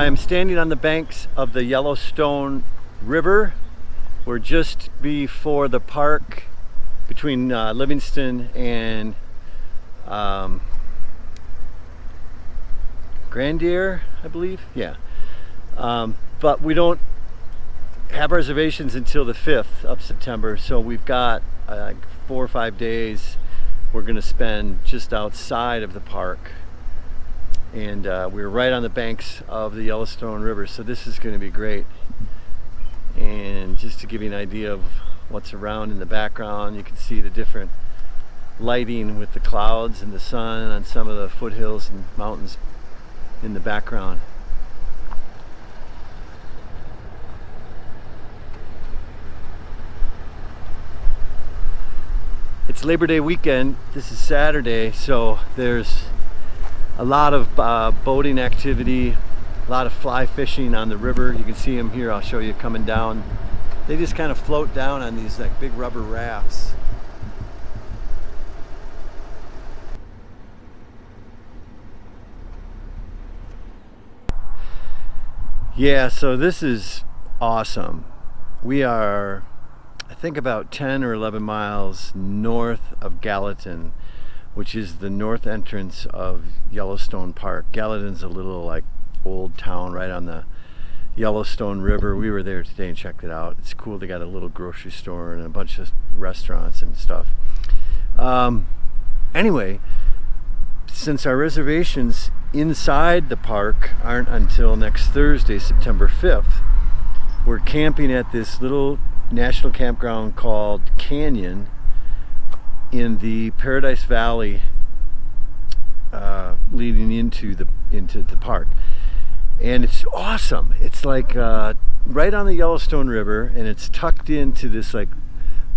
I am standing on the banks of the Yellowstone River. We're just before the park between Livingston and Grandier, I believe. Yeah. But we don't have reservations until the 5th of September, so we've got 4 or 5 days we're going to spend just outside of the park. And we're right on the banks of the Yellowstone River, so this is going to be great. And just to give you an idea of what's around in the background, you can see the different lighting with the clouds and the sun on some of the foothills and mountains in the background. It's Labor Day weekend. This is Saturday, so there's a lot of boating activity, a lot of fly fishing on the river. You can see them here. I'll show you coming down. They just kind of float down on these like big rubber rafts. Yeah, so this is awesome. We are, I think, about 10 or 11 miles north of Gallatin, which is the north entrance of Yellowstone Park. Gallatin's a little like old town right on the Yellowstone River. We were there today and checked it out. It's cool. They got a little grocery store and a bunch of restaurants and stuff. Anyway, since our reservations inside the park aren't until next Thursday, September 5th, we're camping at this little national campground called Canyon in the Paradise Valley, leading into the park. And it's awesome. It's like right on the Yellowstone River, and it's tucked into this like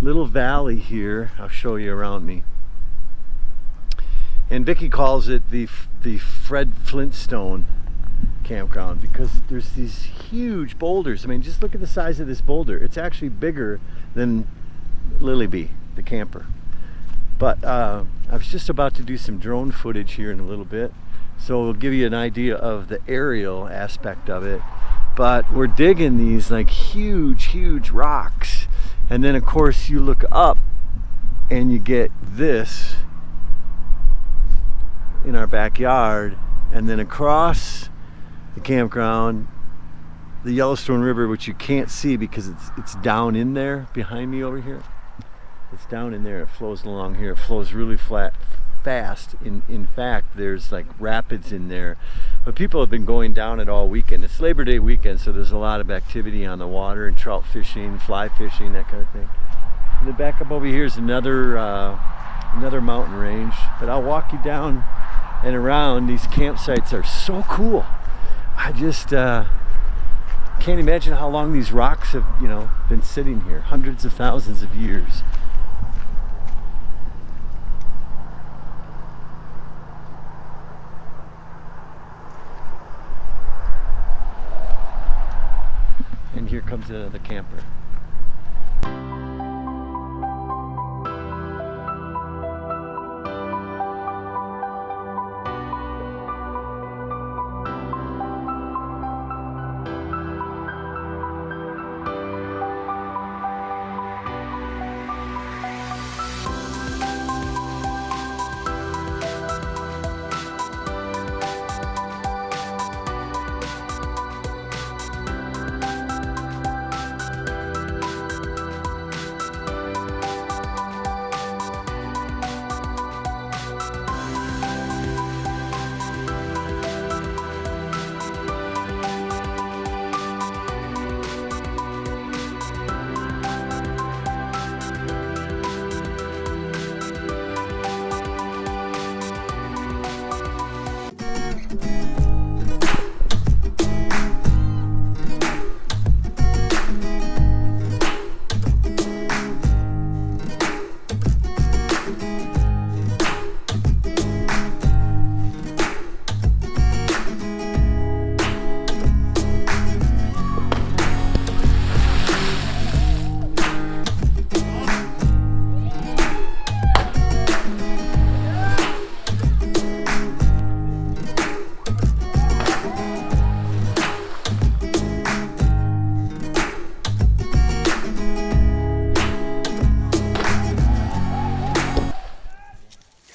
little valley here. I'll show you around me. And Vicky calls it the Fred Flintstone campground because there's these huge boulders. I mean, just look at the size of this boulder. It's actually bigger than Lily Bee, the camper. But I was just about to do some drone footage here in a little bit, so we'll give you an idea of the aerial aspect of it. But we're digging these like huge rocks, and then of course you look up and you get this in our backyard, and then across the campground, the Yellowstone River, which you can't see because it's down in there behind me over here. It's down in there. It flows along here. It flows really fast. In fact, there's like rapids in there. But people have been going down it all weekend. It's Labor Day weekend, so there's a lot of activity on the water and trout fishing, fly fishing, that kind of thing. And then back up over here is another mountain range. But I'll walk you down and around. These campsites are so cool. I just can't imagine how long these rocks have, been sitting here. Hundreds of thousands of years. And here comes the camper.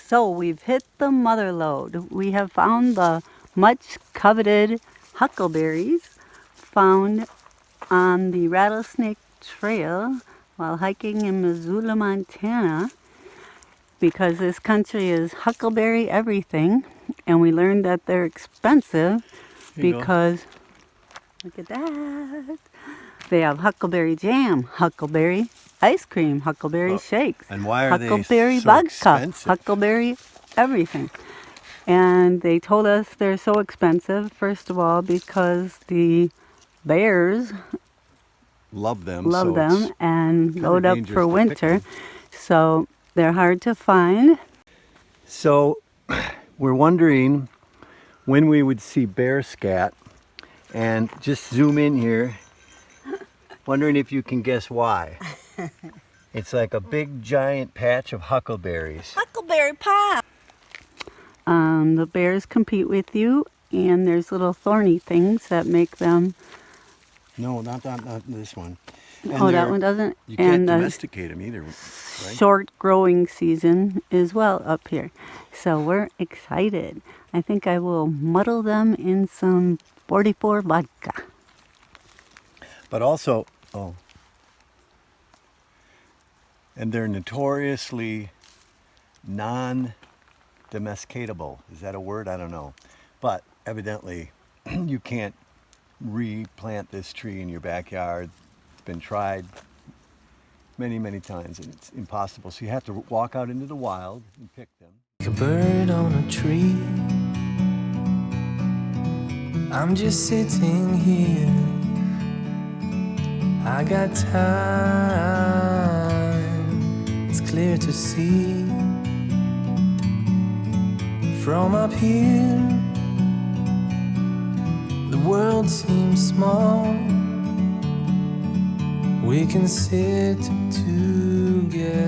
So we've hit the mother lode. We have found the much coveted huckleberries found on the Rattlesnake Trail while hiking in Missoula, Montana, because this country is huckleberry everything, and we learned that they're expensive because, look at that, they have huckleberry jam, huckleberry ice cream, huckleberry shakes, And why are huckleberry they so vodka, expensive? huckleberry everything. And they told us they're so expensive, first of all, because the bears Love them. and load up dangerous for to pick winter. them. So they're hard to find. So we're wondering when we would see bear scat, and just zoom in here, wondering if you can guess why. It's like a big giant patch of huckleberries. Huckleberry pie. The bears compete with you, and there's little thorny things that make them. No, not this one. And That one doesn't. You can't And domesticate them either, right? short growing season as well up here. So we're excited. I think I will muddle them in some 44 vodka. But also, and they're notoriously non-domesticatable. Is that a word? I don't know. But evidently, you can't replant this tree in your backyard. It's been tried many, many times, and it's impossible. So you have to walk out into the wild and pick them. Like a bird on a tree, I'm just sitting here. I got time, it's clear to see. From up here, the world seems small. We can sit together